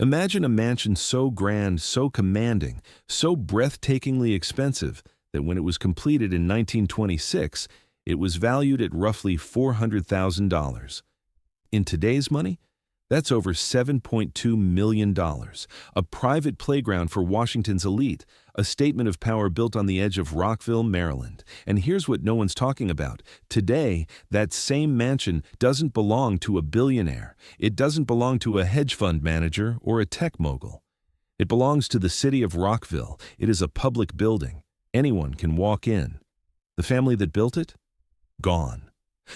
Imagine a mansion so grand, so commanding, so breathtakingly expensive that when it was completed in 1926, it was valued at roughly $400,000. In today's money, that's over $7.2 million, a private playground for Washington's elite, a statement of power built on the edge of Rockville, Maryland. And here's what no one's talking about. Today, that same mansion doesn't belong to a billionaire. It doesn't belong to a hedge fund manager or a tech mogul. It belongs to the city of Rockville. It is a public building. Anyone can walk in. The family that built it? Gone.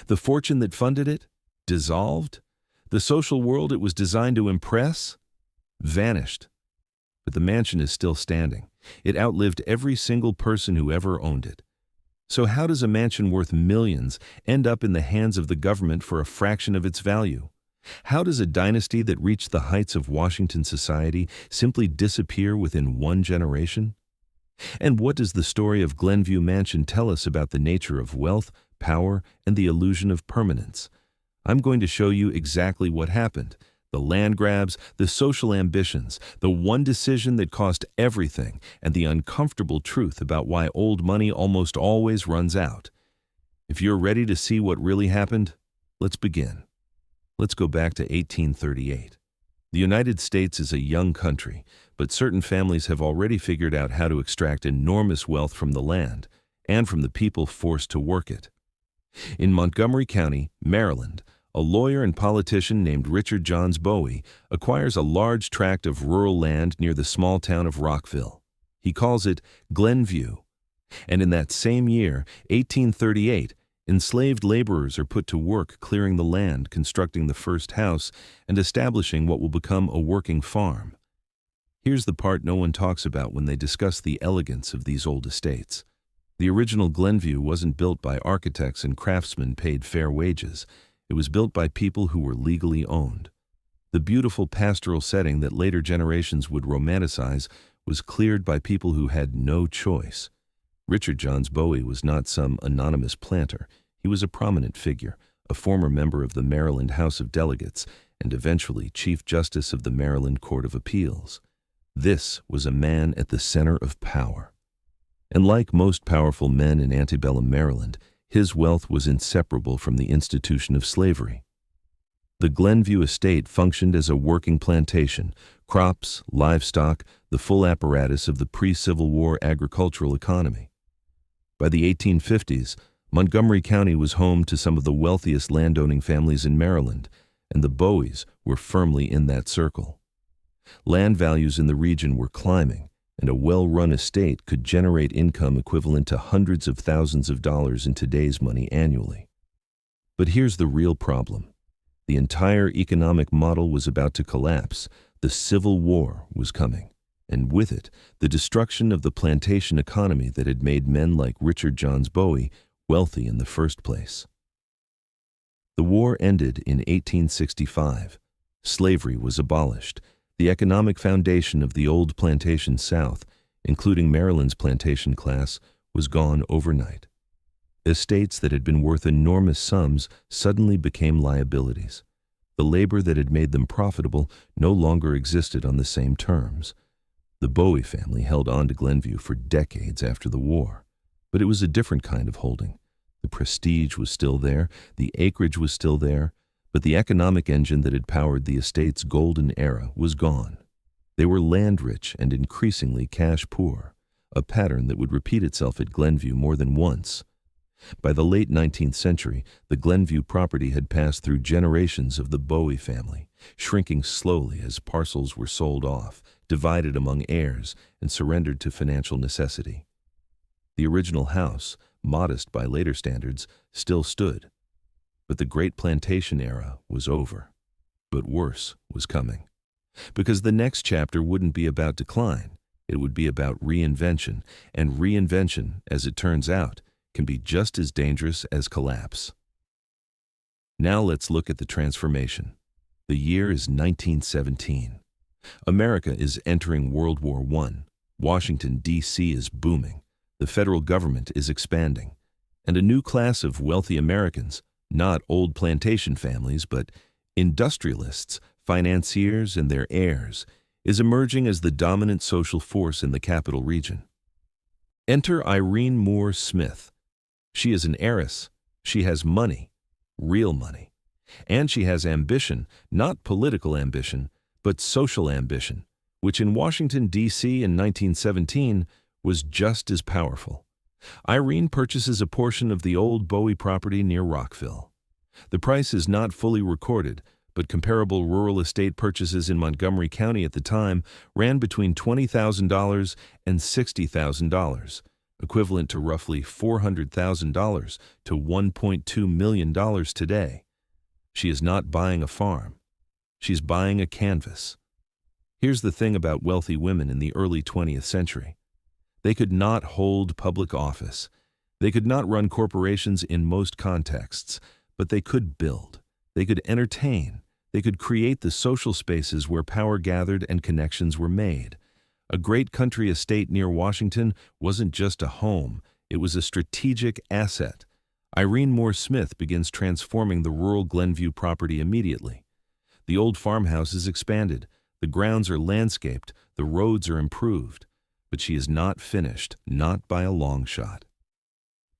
The fortune that funded it? Dissolved. The social world it was designed to impress? Vanished. But the mansion is still standing. It outlived every single person who ever owned it. So how does a mansion worth millions end up in the hands of the government for a fraction of its value? How does a dynasty that reached the heights of Washington society simply disappear within one generation? And what does the story of Glenview Mansion tell us about the nature of wealth, power, and the illusion of permanence? I'm going to show you exactly what happened. The land grabs, the social ambitions, the one decision that cost everything, and the uncomfortable truth about why old money almost always runs out. If you're ready to see what really happened, let's begin. Let's go back to 1838. The United States is a young country, but certain families have already figured out how to extract enormous wealth from the land and from the people forced to work it. In Montgomery County, Maryland, a lawyer and politician named Richard Johns Bowie acquires a large tract of rural land near the small town of Rockville. He calls it Glenview. And in that same year, 1838, enslaved laborers are put to work clearing the land, constructing the first house, and establishing what will become a working farm. Here's the part no one talks about when they discuss the elegance of these old estates. The original Glenview wasn't built by architects and craftsmen paid fair wages. It was built by people who were legally owned. The beautiful pastoral setting that later generations would romanticize was cleared by people who had no choice. Richard Johns Bowie was not some anonymous planter. He was a prominent figure, a former member of the Maryland House of Delegates, and eventually Chief Justice of the Maryland Court of Appeals. This was a man at the center of power. And like most powerful men in antebellum Maryland, his wealth was inseparable from the institution of slavery. The Glenview estate functioned as a working plantation, crops, livestock, the full apparatus of the pre-Civil War agricultural economy. By the 1850s, Montgomery County was home to some of the wealthiest landowning families in Maryland, and the Bowies were firmly in that circle. Land values in the region were climbing, and a well-run estate could generate income equivalent to hundreds of thousands of dollars in today's money annually. But here's the real problem. The entire economic model was about to collapse. The Civil War was coming, and with it, the destruction of the plantation economy that had made men like Richard Johns Bowie wealthy in the first place. The war ended in 1865. Slavery was abolished. The economic foundation of the old plantation South, including Maryland's plantation class, was gone overnight. Estates that had been worth enormous sums suddenly became liabilities. The labor that had made them profitable no longer existed on the same terms. The Bowie family held on to Glenview for decades after the war, but it was a different kind of holding. The prestige was still there, the acreage was still there, but the economic engine that had powered the estate's golden era was gone. They were land-rich and increasingly cash-poor, a pattern that would repeat itself at Glenview more than once. By the late 19th century, the Glenview property had passed through generations of the Bowie family, shrinking slowly as parcels were sold off, divided among heirs, and surrendered to financial necessity. The original house, modest by later standards, still stood. But the great plantation era was over. But worse was coming. Because the next chapter wouldn't be about decline, it would be about reinvention, and reinvention, as it turns out, can be just as dangerous as collapse. Now let's look at the transformation. The year is 1917. America is entering World War I. Washington, D.C. is booming. The federal government is expanding. And a new class of wealthy Americans, not old plantation families, but industrialists, financiers, and their heirs, is emerging as the dominant social force in the capital region. Enter Irene Moore Smith. She is an heiress. She has money, real money. And she has ambition, not political ambition, but social ambition, which in Washington, D.C. in 1917 was just as powerful. Irene purchases a portion of the old Bowie property near Rockville. The price is not fully recorded, but comparable rural estate purchases in Montgomery County at the time ran between $20,000 and $60,000, equivalent to roughly $400,000 to $1.2 million today. She is not buying a farm. She's buying a canvas. Here's the thing about wealthy women in the early 20th century. They could not hold public office. They could not run corporations in most contexts, but they could build. They could entertain. They could create the social spaces where power gathered and connections were made. A great country estate near Washington wasn't just a home, it was a strategic asset. Irene Moore Smith begins transforming the rural Glenview property immediately. The old farmhouse is expanded, the grounds are landscaped, the roads are improved. But she is not finished, not by a long shot.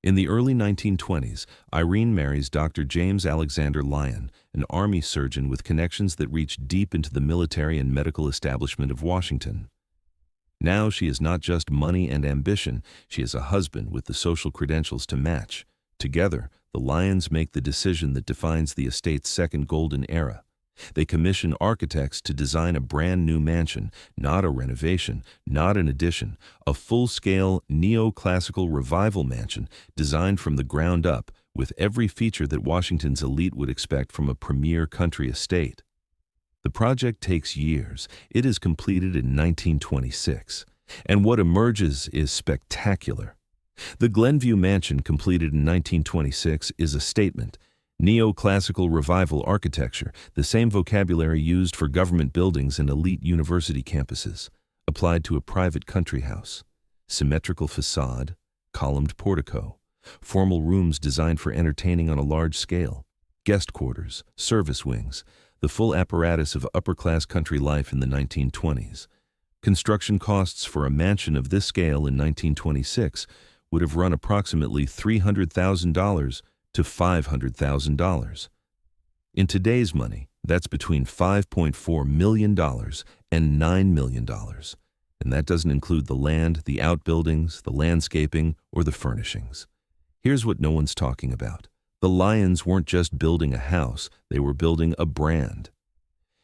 In the early 1920s, Irene marries Dr. James Alexander Lyon, an army surgeon with connections that reach deep into the military and medical establishment of Washington. Now she is not just money and ambition, she is a husband with the social credentials to match. Together, the Lyons make the decision that defines the estate's second golden era. They commission architects to design a brand new mansion, not a renovation, not an addition, a full-scale neoclassical revival mansion designed from the ground up with every feature that Washington's elite would expect from a premier country estate. The project takes years. It is completed in 1926, and what emerges is spectacular. The Glenview Mansion, completed in 1926, is a statement. Neoclassical revival architecture, the same vocabulary used for government buildings and elite university campuses, applied to a private country house. Symmetrical facade, columned portico, formal rooms designed for entertaining on a large scale, guest quarters, service wings, the full apparatus of upper-class country life in the 1920s. Construction costs for a mansion of this scale in 1926 would have run approximately $300,000 to $500,000. In today's money, that's between $5.4 million and $9 million. And that doesn't include the land, the outbuildings, the landscaping, or the furnishings. Here's what no one's talking about. The Lyons weren't just building a house, they were building a brand.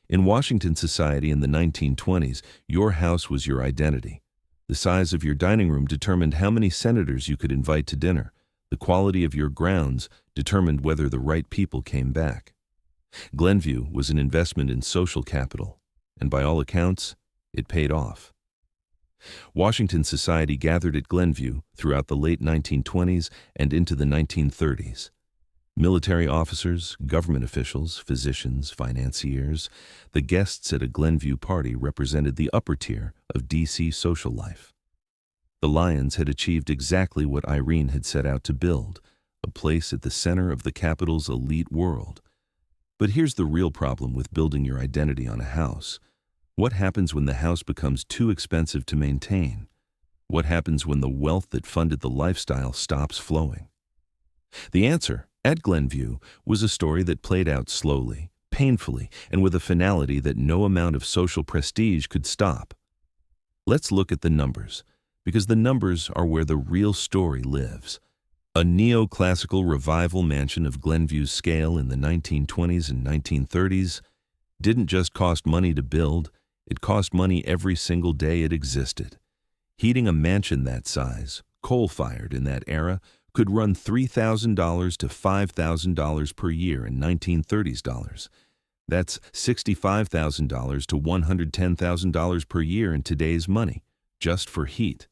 In Washington society in the 1920s, your house was your identity. The size of your dining room determined how many senators you could invite to dinner. The quality of your grounds determined whether the right people came back. Glenview was an investment in social capital, and by all accounts, it paid off. Washington society gathered at Glenview throughout the late 1920s and into the 1930s. Military officers, government officials, physicians, financiers, the guests at a Glenview party represented the upper tier of D.C. social life. The Lyons had achieved exactly what Irene had set out to build, a place at the center of the capital's elite world. But here's the real problem with building your identity on a house. What happens when the house becomes too expensive to maintain? What happens when the wealth that funded the lifestyle stops flowing? The answer, at Glenview, was a story that played out slowly, painfully, and with a finality that no amount of social prestige could stop. Let's look at the numbers, because the numbers are where the real story lives. A neoclassical revival mansion of Glenview's scale in the 1920s and 1930s didn't just cost money to build, it cost money every single day it existed. Heating a mansion that size, coal-fired in that era, could run $3,000 to $5,000 per year in 1930s dollars. That's $65,000 to $110,000 per year in today's money, just for heat.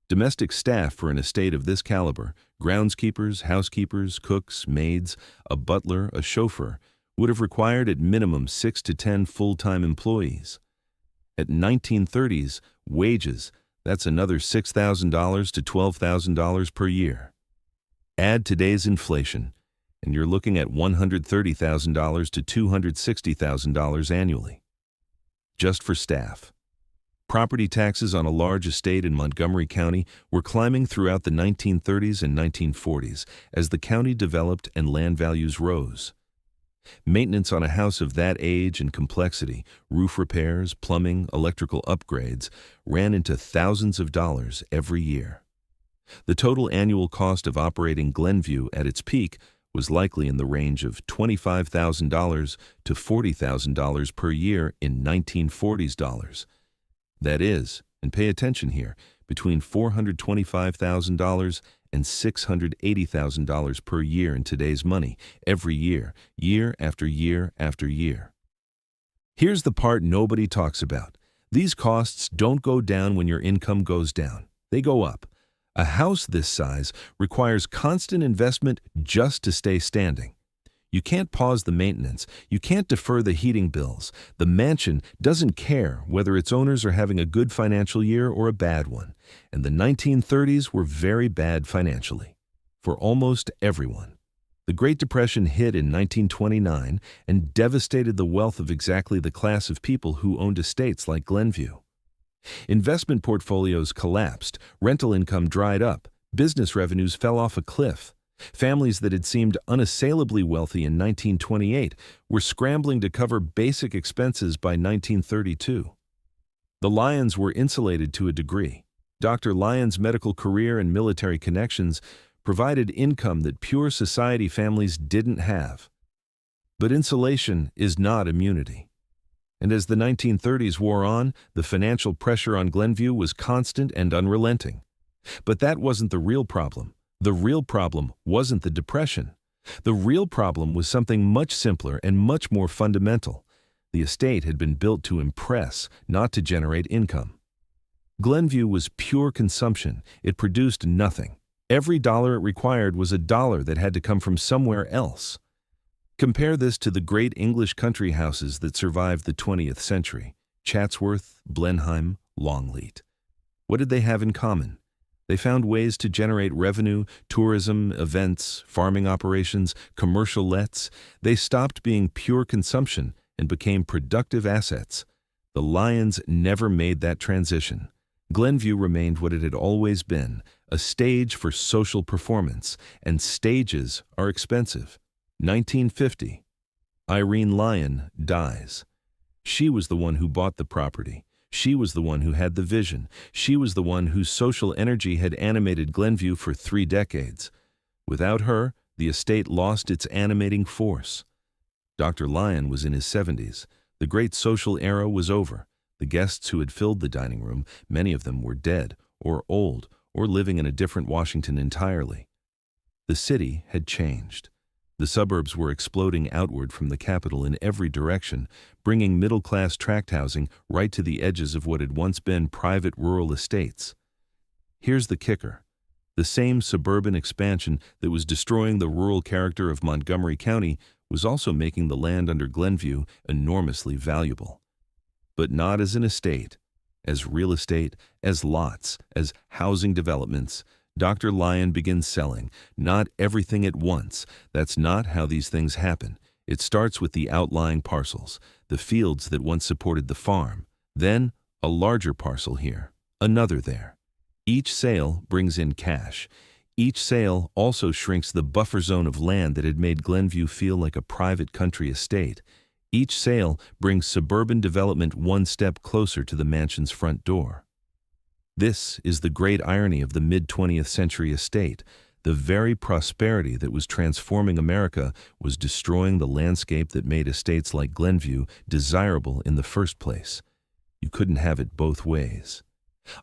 Domestic staff for an estate of this caliber, groundskeepers, housekeepers, cooks, maids, a butler, a chauffeur, would have required at minimum 6 to 10 full-time employees. At 1930s wages, that's another $6,000 to $12,000 per year. Add today's inflation, and you're looking at $130,000 to $260,000 annually, just for staff. Property taxes on a large estate in Montgomery County were climbing throughout the 1930s and 1940s as the county developed and land values rose. Maintenance on a house of that age and complexity, roof repairs, plumbing, electrical upgrades, ran into thousands of dollars every year. The total annual cost of operating Glenview at its peak was likely in the range of $25,000 to $40,000 per year in 1940s dollars. That is, and pay attention here, between $425,000 and $680,000 per year in today's money, every year, year after year after year. Here's the part nobody talks about. These costs don't go down when your income goes down. They go up. A house this size requires constant investment just to stay standing. You can't pause the maintenance. You can't defer the heating bills. The mansion doesn't care whether its owners are having a good financial year or a bad one. And the 1930s were very bad financially, for almost everyone. The Great Depression hit in 1929 and devastated the wealth of exactly the class of people who owned estates like Glenview. Investment portfolios collapsed, rental income dried up, business revenues fell off a cliff. Families that had seemed unassailably wealthy in 1928 were scrambling to cover basic expenses by 1932. The Lyons were insulated to a degree. Dr. Lyon's medical career and military connections provided income that pure society families didn't have. But insulation is not immunity. And as the 1930s wore on, the financial pressure on Glenview was constant and unrelenting. But that wasn't the real problem. The real problem wasn't the Depression. The real problem was something much simpler and much more fundamental. The estate had been built to impress, not to generate income. Glenview was pure consumption. It produced nothing. Every dollar it required was a dollar that had to come from somewhere else. Compare this to the great English country houses that survived the 20th century: Chatsworth, Blenheim, Longleat. What did they have in common? They found ways to generate revenue, tourism, events, farming operations, commercial lets. They stopped being pure consumption and became productive assets. The Lyons never made that transition. Glenview remained what it had always been, a stage for social performance, and stages are expensive. 1950. Irene Lyon dies. She was the one who bought the property. She was the one who had the vision. She was the one whose social energy had animated Glenview for 3 decades. Without her, the estate lost its animating force. Dr. Lyon was in his 70s. The great social era was over. The guests who had filled the dining room, many of them were dead, or old, or living in a different Washington entirely. The city had changed. The suburbs were exploding outward from the capital in every direction, bringing middle-class tract housing right to the edges of what had once been private rural estates. Here's the kicker. The same suburban expansion that was destroying the rural character of Montgomery County was also making the land under Glenview enormously valuable. But not as an estate, as real estate, as lots, as housing developments. Dr. Lyon begins selling, not everything at once. That's not how these things happen. It starts with the outlying parcels, the fields that once supported the farm. Then, a larger parcel here, another there. Each sale brings in cash. Each sale also shrinks the buffer zone of land that had made Glenview feel like a private country estate. Each sale brings suburban development one step closer to the mansion's front door. This is the great irony of the mid-20th century estate. The very prosperity that was transforming America was destroying the landscape that made estates like Glenview desirable in the first place. You couldn't have it both ways.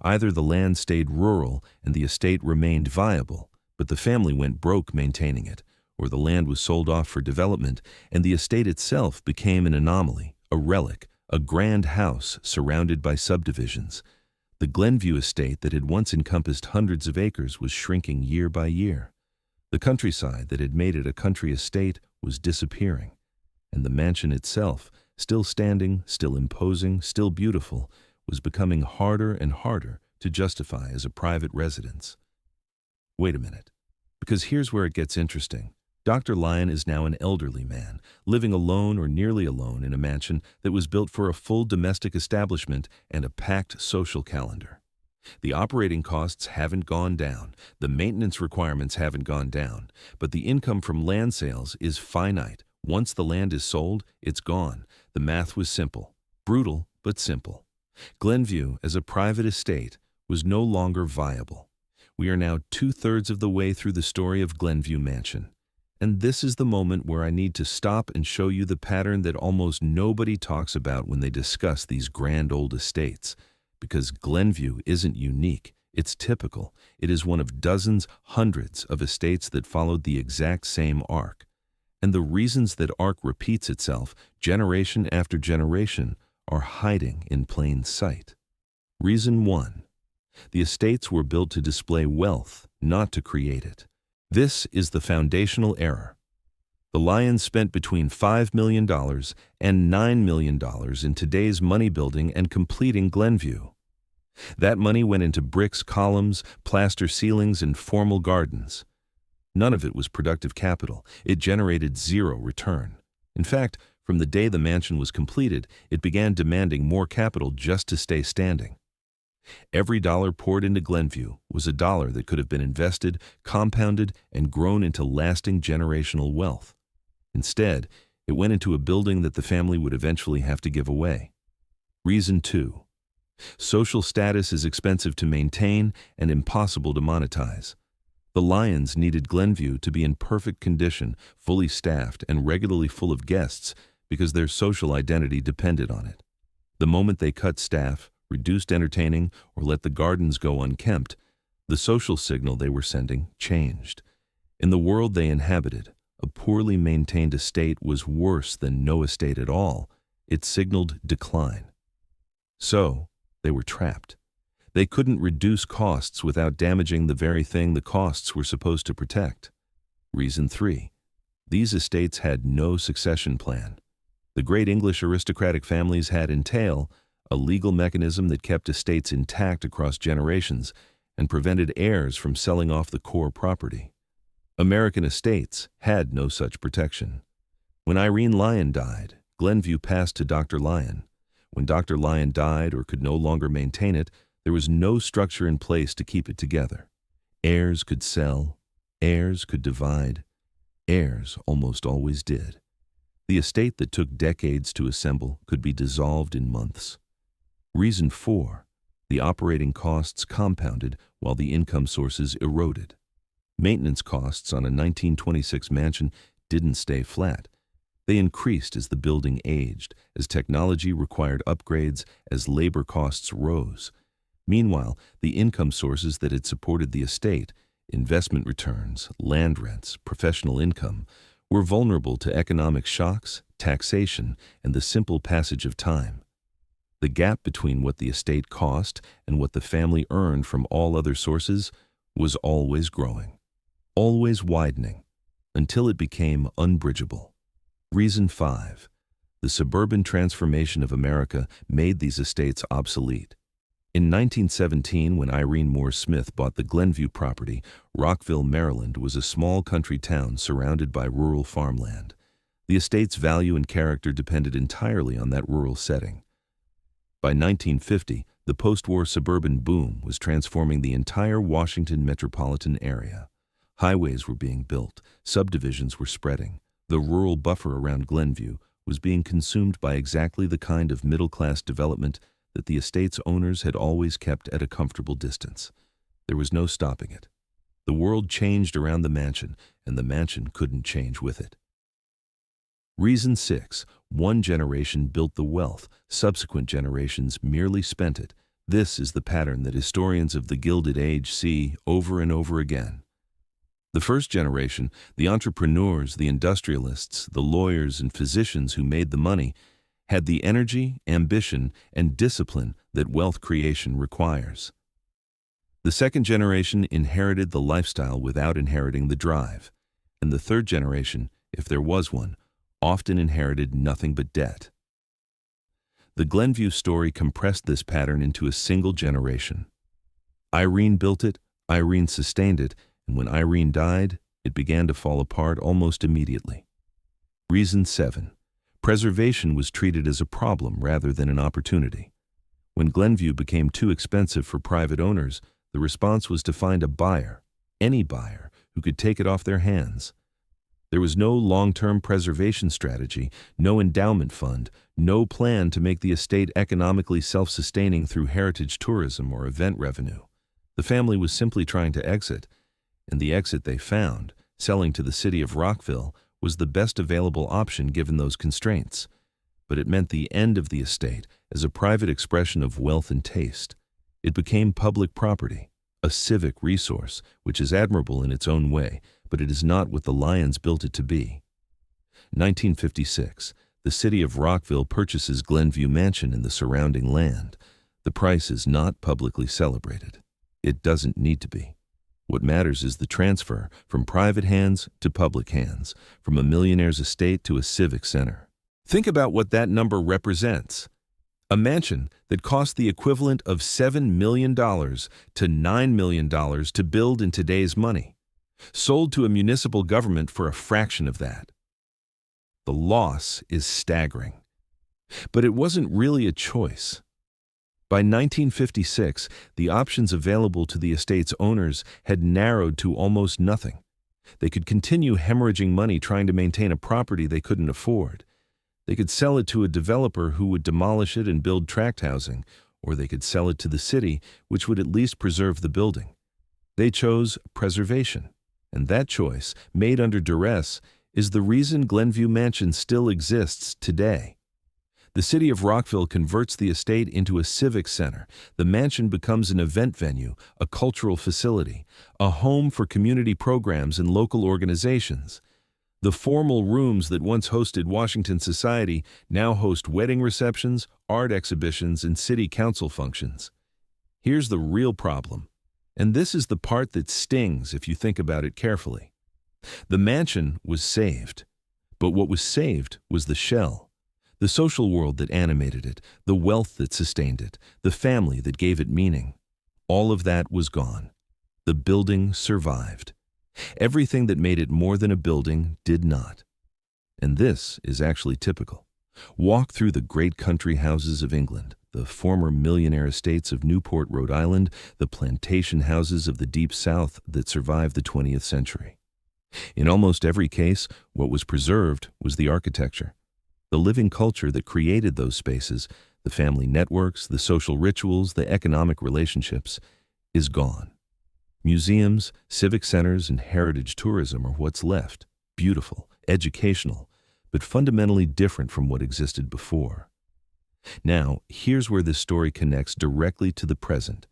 Either the land stayed rural and the estate remained viable, but the family went broke maintaining it, or the land was sold off for development and the estate itself became an anomaly, a relic, a grand house surrounded by subdivisions. The Glenview estate that had once encompassed hundreds of acres was shrinking year by year. The countryside that had made it a country estate was disappearing, and the mansion itself, still standing, still imposing, still beautiful, was becoming harder and harder to justify as a private residence. Wait a minute, because here's where it gets interesting. Dr. Lyon is now an elderly man, living alone or nearly alone in a mansion that was built for a full domestic establishment and a packed social calendar. The operating costs haven't gone down, the maintenance requirements haven't gone down, but the income from land sales is finite. Once the land is sold, it's gone. The math was simple, brutal, but simple. Glenview, as a private estate, was no longer viable. We are now 2/3 of the way through the story of Glenview Mansion. And this is the moment where I need to stop and show you the pattern that almost nobody talks about when they discuss these grand old estates. Because Glenview isn't unique, it's typical. It is one of dozens, hundreds of estates that followed the exact same arc. And the reasons that arc repeats itself, generation after generation, are hiding in plain sight. Reason 1. The estates were built to display wealth, not to create it. This is the foundational error. The Lyons spent between $5 million and $9 million in today's money building and completing Glenview. That money went into bricks, columns, plaster ceilings, and formal gardens. None of it was productive capital. It generated zero return. In fact, from the day the mansion was completed, it began demanding more capital just to stay standing. Every dollar poured into Glenview was a dollar that could have been invested, compounded, and grown into lasting generational wealth. Instead, it went into a building that the family would eventually have to give away. Reason 2. Social status is expensive to maintain and impossible to monetize. The Lyons needed Glenview to be in perfect condition, fully staffed, and regularly full of guests because their social identity depended on it. The moment they cut staff, reduced entertaining, or let the gardens go unkempt, the social signal they were sending changed. In the world they inhabited, a poorly maintained estate was worse than no estate at all. It signaled decline. So, they were trapped. They couldn't reduce costs without damaging the very thing the costs were supposed to protect. Reason 3. These estates had no succession plan. The great English aristocratic families had entail, a legal mechanism that kept estates intact across generations and prevented heirs from selling off the core property. American estates had no such protection. When Irene Lyon died, Glenview passed to Dr. Lyon. When Dr. Lyon died or could no longer maintain it, there was no structure in place to keep it together. Heirs could sell, heirs could divide, heirs almost always did. The estate that took decades to assemble could be dissolved in months. Reason 4. The operating costs compounded while the income sources eroded. Maintenance costs on a 1926 mansion didn't stay flat. They increased as the building aged, as technology required upgrades, as labor costs rose. Meanwhile, the income sources that had supported the estate, investment returns, land rents, professional income, were vulnerable to economic shocks, taxation, and the simple passage of time. The gap between what the estate cost and what the family earned from all other sources was always growing, always widening, until it became unbridgeable. Reason 5. The suburban transformation of America made these estates obsolete. In 1917, when Irene Moore Smith bought the Glenview property, Rockville, Maryland was a small country town surrounded by rural farmland. The estate's value and character depended entirely on that rural setting. By 1950, the post-war suburban boom was transforming the entire Washington metropolitan area. Highways were being built, subdivisions were spreading. The rural buffer around Glenview was being consumed by exactly the kind of middle-class development that the estate's owners had always kept at a comfortable distance. There was no stopping it. The world changed around the mansion, and the mansion couldn't change with it. Reason 6. One generation built the wealth, subsequent generations merely spent it. This is the pattern that historians of the Gilded Age see over and over again. The first generation, the entrepreneurs, the industrialists, the lawyers and physicians who made the money, had the energy, ambition, and discipline that wealth creation requires. The second generation inherited the lifestyle without inheriting the drive, and the third generation, if there was one, often inherited nothing but debt. The Glenview story compressed this pattern into a single generation. Irene built it, Irene sustained it, and when Irene died, it began to fall apart almost immediately. Reason 7. Preservation was treated as a problem rather than an opportunity. When Glenview became too expensive for private owners, the response was to find a buyer, any buyer, who could take it off their hands. There was no long-term preservation strategy, no endowment fund, no plan to make the estate economically self-sustaining through heritage tourism or event revenue. The family was simply trying to exit, and the exit they found, selling to the city of Rockville, was the best available option given those constraints. But it meant the end of the estate as a private expression of wealth and taste. It became public property, a civic resource, which is admirable in its own way, but it is not what the Lions built it to be. 1956, the city of Rockville purchases Glenview Mansion and the surrounding land. The price is not publicly celebrated. It doesn't need to be. What matters is the transfer from private hands to public hands, from a millionaire's estate to a civic center. Think about what that number represents. A mansion that cost the equivalent of $7 million to $9 million to build in today's money, sold to a municipal government for a fraction of that. The loss is staggering. But it wasn't really a choice. By 1956, the options available to the estate's owners had narrowed to almost nothing. They could continue hemorrhaging money trying to maintain a property they couldn't afford. They could sell it to a developer who would demolish it and build tract housing, or they could sell it to the city, which would at least preserve the building. They chose preservation, and that choice, made under duress, is the reason Glenview Mansion still exists today. The city of Rockville converts the estate into a civic center. The mansion becomes an event venue, a cultural facility, a home for community programs and local organizations. The formal rooms that once hosted Washington society now host wedding receptions, art exhibitions, and city council functions. Here's the real problem, and this is the part that stings if you think about it carefully. The mansion was saved, but what was saved was the shell. The social world that animated it, the wealth that sustained it, the family that gave it meaning. All of that was gone. The building survived. Everything that made it more than a building did not. And this is actually typical. Walk through the great country houses of England, the former millionaire estates of Newport, Rhode Island, the plantation houses of the Deep South that survived the 20th century. In almost every case, what was preserved was the architecture. The living culture that created those spaces, the family networks, the social rituals, the economic relationships, is gone. Museums, civic centers, and heritage tourism are what's left, beautiful, educational, but fundamentally different from what existed before. Now, here's where this story connects directly to the present,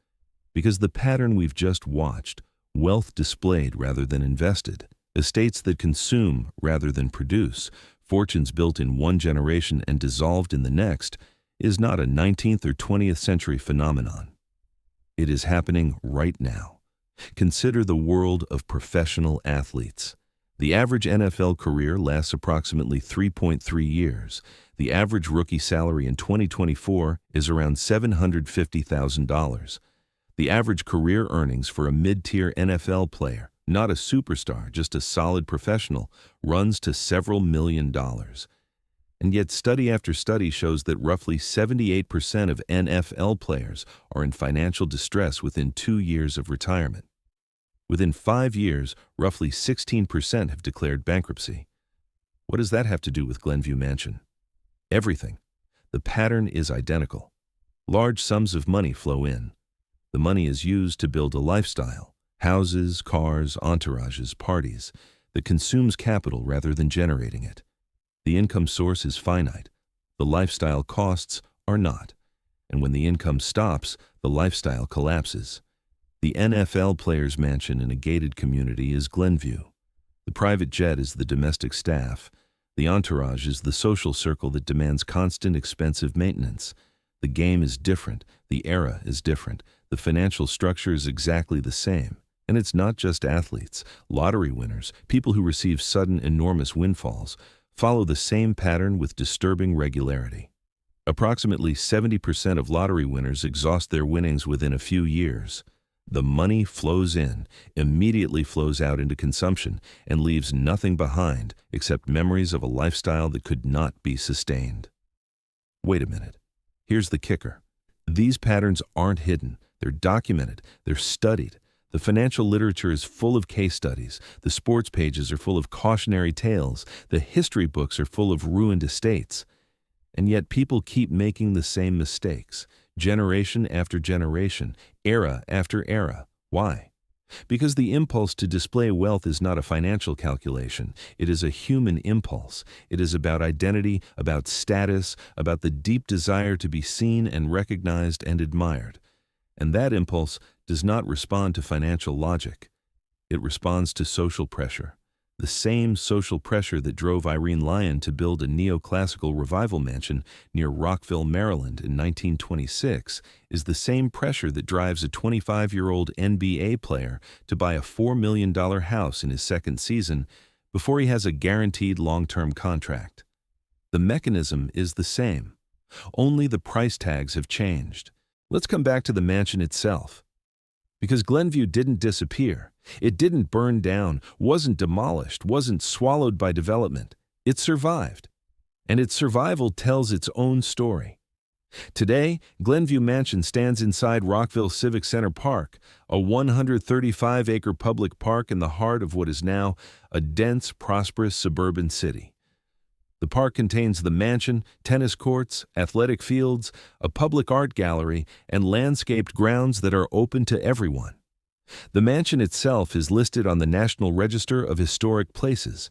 because the pattern we've just watched, wealth displayed rather than invested, estates that consume rather than produce, fortunes built in one generation and dissolved in the next, is not a 19th or 20th century phenomenon. It is happening right now. Consider the world of professional athletes. The average NFL career lasts approximately 3.3 years. The average rookie salary in 2024 is around $750,000. The average career earnings for a mid-tier NFL player, not a superstar, just a solid professional, runs to several $million. And yet study after study shows that roughly 78% of NFL players are in financial distress within 2 years of retirement. Within 5 years, roughly 16% have declared bankruptcy. What does that have to do with Glenview Mansion? Everything. The pattern is identical. Large sums of money flow in. The money is used to build a lifestyle. Houses, cars, entourages, parties, that consumes capital rather than generating it. The income source is finite. The lifestyle costs are not. And when the income stops, the lifestyle collapses. The NFL player's mansion in a gated community is Glenview. The private jet is the domestic staff. The entourage is the social circle that demands constant, expensive maintenance. The game is different. The era is different. The financial structure is exactly the same. And it's not just athletes. Lottery winners, people who receive sudden, enormous windfalls, follow the same pattern with disturbing regularity. Approximately 70% of lottery winners exhaust their winnings within a few years. The money flows in, immediately flows out into consumption, and leaves nothing behind except memories of a lifestyle that could not be sustained. Wait a minute. Here's the kicker. These patterns aren't hidden. They're documented. They're studied. The financial literature is full of case studies. The sports pages are full of cautionary tales. The history books are full of ruined estates. And yet people keep making the same mistakes, generation after generation, era after era. Why? Because the impulse to display wealth is not a financial calculation. It is a human impulse. It is about identity, about status, about the deep desire to be seen and recognized and admired. And that impulse does not respond to financial logic. It responds to social pressure. The same social pressure that drove Irene Lyon to build a neoclassical revival mansion near Rockville, Maryland in 1926 is the same pressure that drives a 25-year-old NBA player to buy a $4 million house in his second season before he has a guaranteed long-term contract. The mechanism is the same. Only the price tags have changed. Let's come back to the mansion itself. Because Glenview didn't disappear. It didn't burn down, wasn't demolished, wasn't swallowed by development. It survived. And its survival tells its own story. Today, Glenview Mansion stands inside Rockville Civic Center Park, a 135-acre public park in the heart of what is now a dense, prosperous suburban city. The park contains the mansion, tennis courts, athletic fields, a public art gallery, and landscaped grounds that are open to everyone. The mansion itself is listed on the National Register of Historic Places.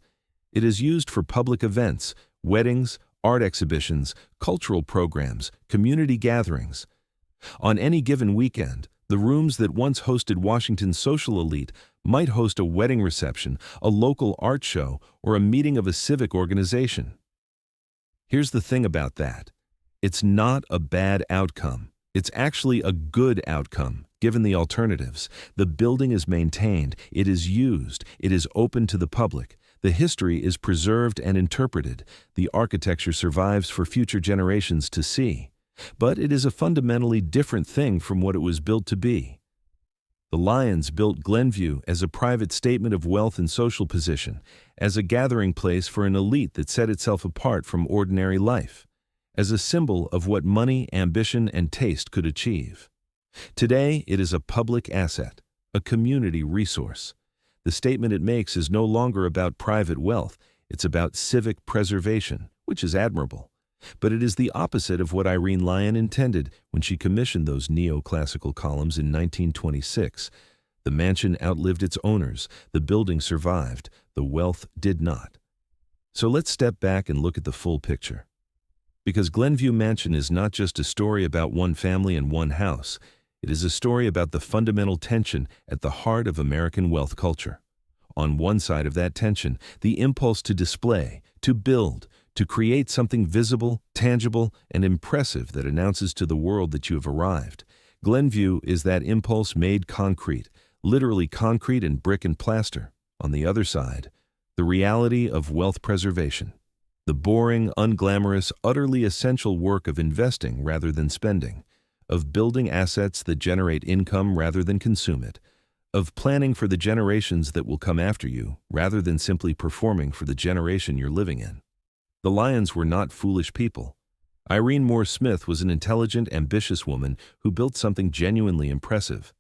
It is used for public events, weddings, art exhibitions, cultural programs, community gatherings. On any given weekend, the rooms that once hosted Washington's social elite might host a wedding reception, a local art show, or a meeting of a civic organization. Here's the thing about that. It's not a bad outcome. It's actually a good outcome, given the alternatives. The building is maintained, it is used, it is open to the public. The history is preserved and interpreted. The architecture survives for future generations to see. But it is a fundamentally different thing from what it was built to be. The Lyons built Glenview as a private statement of wealth and social position, as a gathering place for an elite that set itself apart from ordinary life, as a symbol of what money, ambition, and taste could achieve. Today, it is a public asset, a community resource. The statement it makes is no longer about private wealth, it's about civic preservation, which is admirable. But it is the opposite of what Irene Lyon intended when she commissioned those neoclassical columns in 1926. The mansion outlived its owners, the building survived, the wealth did not. So let's step back and look at the full picture. Because Glenview Mansion is not just a story about one family and one house, it is a story about the fundamental tension at the heart of American wealth culture. On one side of that tension, the impulse to display, to build, to create something visible, tangible, and impressive that announces to the world that you have arrived. Glenview is that impulse made concrete, literally concrete and brick and plaster. On the other side, the reality of wealth preservation. The boring, unglamorous, utterly essential work of investing rather than spending, of building assets that generate income rather than consume it, of planning for the generations that will come after you rather than simply performing for the generation you're living in. The Lyons were not foolish people. Irene Moore Smith was an intelligent, ambitious woman who built something genuinely impressive.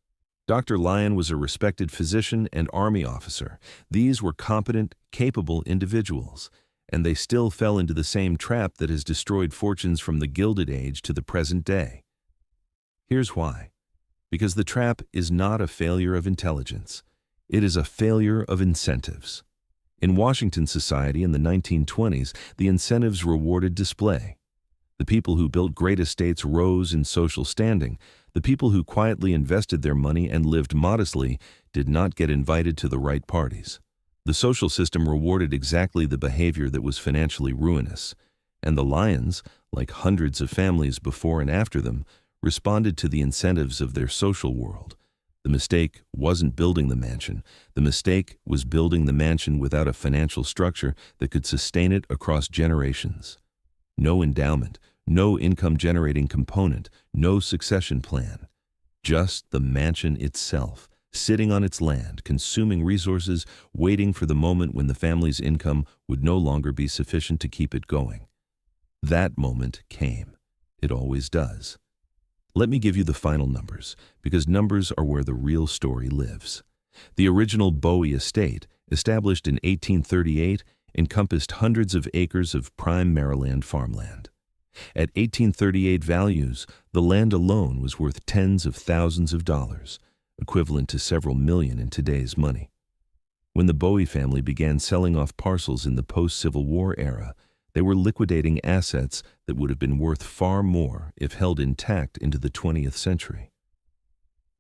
Dr. Lyon was a respected physician and Army officer. These were competent, capable individuals, and they still fell into the same trap that has destroyed fortunes from the Gilded Age to the present day. Here's why. Because the trap is not a failure of intelligence. It is a failure of incentives. In Washington society in the 1920s, the incentives rewarded display. The people who built great estates rose in social standing. The people who quietly invested their money and lived modestly did not get invited to the right parties. The social system rewarded exactly the behavior that was financially ruinous. And the Lyons, like hundreds of families before and after them, responded to the incentives of their social world. The mistake wasn't building the mansion. The mistake was building the mansion without a financial structure that could sustain it across generations. No endowment, no income-generating component, no succession plan. Just the mansion itself, sitting on its land, consuming resources, waiting for the moment when the family's income would no longer be sufficient to keep it going. That moment came. It always does. Let me give you the final numbers, because numbers are where the real story lives. The original Bowie estate, established in 1838, encompassed hundreds of acres of prime Maryland farmland. At 1838 values, the land alone was worth tens of thousands of dollars, equivalent to several million in today's money. When the Bowie family began selling off parcels in the post-Civil War era, they were liquidating assets that would have been worth far more if held intact into the 20th century.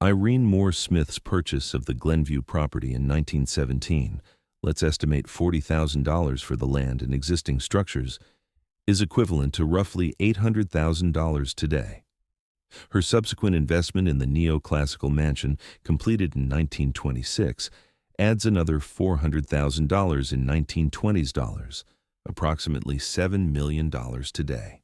Irene Moore Smith's purchase of the Glenview property in 1917, let's estimate $40,000 for the land and existing structures, is equivalent to roughly $800,000 today. Her subsequent investment in the neoclassical mansion, completed in 1926, adds another $400,000 in 1920s dollars, approximately $7 million today.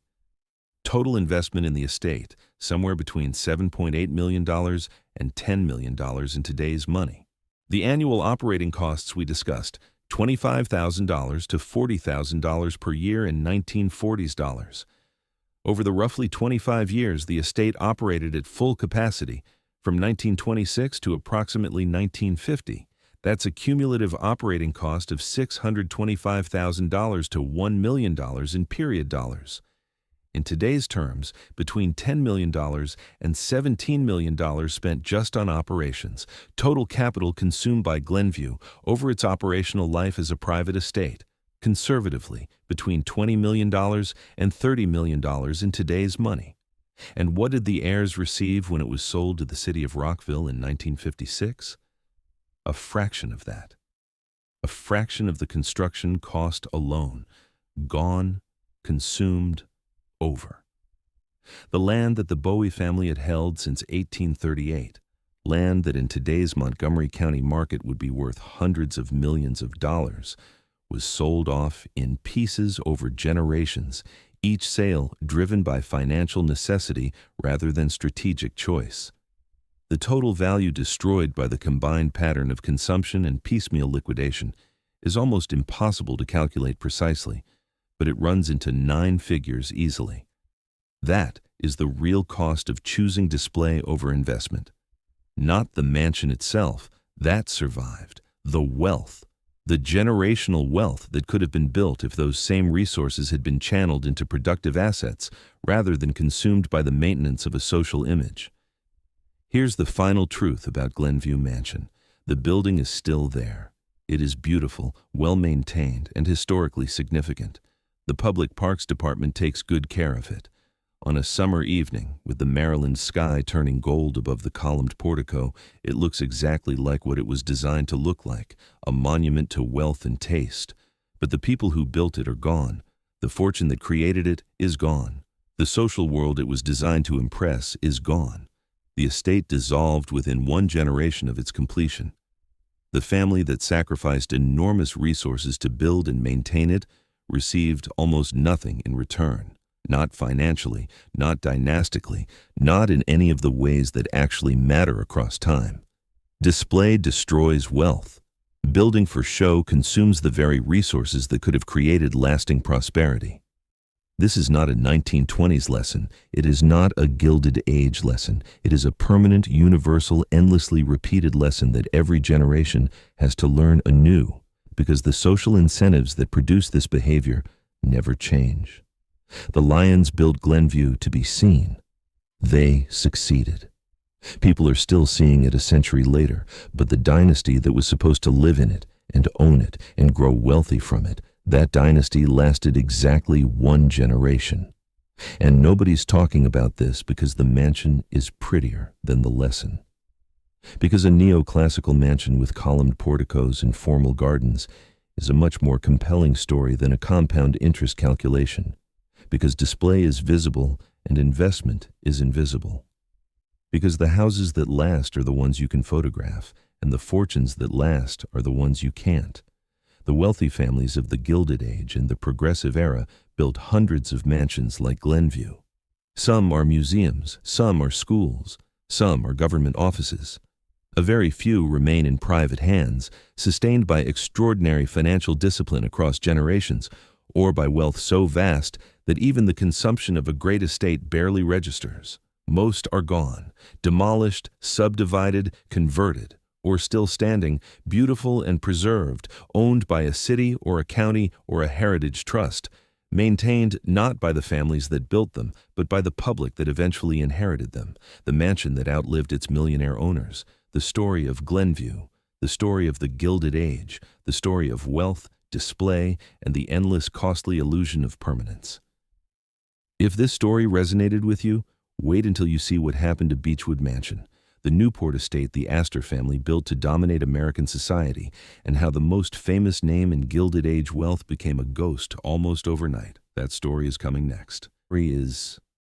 Total investment in the estate, somewhere between $7.8 million and $10 million in today's money. The annual operating costs we discussed, $25,000 to $40,000 per year in 1940s dollars. Over the roughly 25 years the estate operated at full capacity, from 1926 to approximately 1950. That's a cumulative operating cost of $625,000 to $1 million in period dollars. In today's terms, between $10 million and $17 million spent just on operations, total capital consumed by Glenview over its operational life as a private estate, conservatively, between $20 million and $30 million in today's money. And what did the heirs receive when it was sold to the city of Rockville in 1956? A fraction of that. A fraction of the construction cost alone. Gone, consumed, over. The land that the Bowie family had held since 1838, land that in today's Montgomery County market would be worth hundreds of millions of dollars, was sold off in pieces over generations, each sale driven by financial necessity rather than strategic choice. The total value destroyed by the combined pattern of consumption and piecemeal liquidation is almost impossible to calculate precisely, but it runs into 9 figures easily. That is the real cost of choosing display over investment. Not the mansion itself, that survived. The wealth, the generational wealth that could have been built if those same resources had been channeled into productive assets rather than consumed by the maintenance of a social image. Here's the final truth about Glenview Mansion. The building is still there. It is beautiful, well-maintained, and historically significant. The Public Parks Department takes good care of it. On a summer evening, with the Maryland sky turning gold above the columned portico, it looks exactly like what it was designed to look like, a monument to wealth and taste. But the people who built it are gone. The fortune that created it is gone. The social world it was designed to impress is gone. The estate dissolved within 1 generation of its completion. The family that sacrificed enormous resources to build and maintain it received almost nothing in return. Not financially, not dynastically, not in any of the ways that actually matter across time. Display destroys wealth. Building for show consumes the very resources that could have created lasting prosperity. This is not a 1920s lesson. It is not a Gilded Age lesson. It is a permanent, universal, endlessly repeated lesson that every generation has to learn anew, because the social incentives that produce this behavior never change. The Lions built Glenview to be seen. They succeeded. People are still seeing it a century later, but the dynasty that was supposed to live in it and own it and grow wealthy from it, that dynasty lasted exactly 1 generation. And nobody's talking about this because the mansion is prettier than the lesson. Because a neoclassical mansion with columned porticos and formal gardens is a much more compelling story than a compound interest calculation. Because display is visible and investment is invisible. Because the houses that last are the ones you can photograph, and the fortunes that last are the ones you can't. The wealthy families of the Gilded Age and the Progressive Era built hundreds of mansions like Glenview. Some are museums, some are schools, Some are government offices. A very few remain in private hands, sustained by extraordinary financial discipline across generations, or by wealth so vast that even the consumption of a great estate barely registers. Most are gone, demolished, subdivided, converted, or still standing, beautiful and preserved, owned by a city or a county or a heritage trust, maintained not by the families that built them, but by the public that eventually inherited them, the mansion that outlived its millionaire owners, the story of Glenview, the story of the Gilded Age, the story of wealth, display, and the endless costly illusion of permanence. If this story resonated with you, wait until you see what happened to Beechwood Mansion, the Newport estate the Astor family built to dominate American society, and how the most famous name in Gilded Age wealth became a ghost almost overnight. That story is coming next. Story is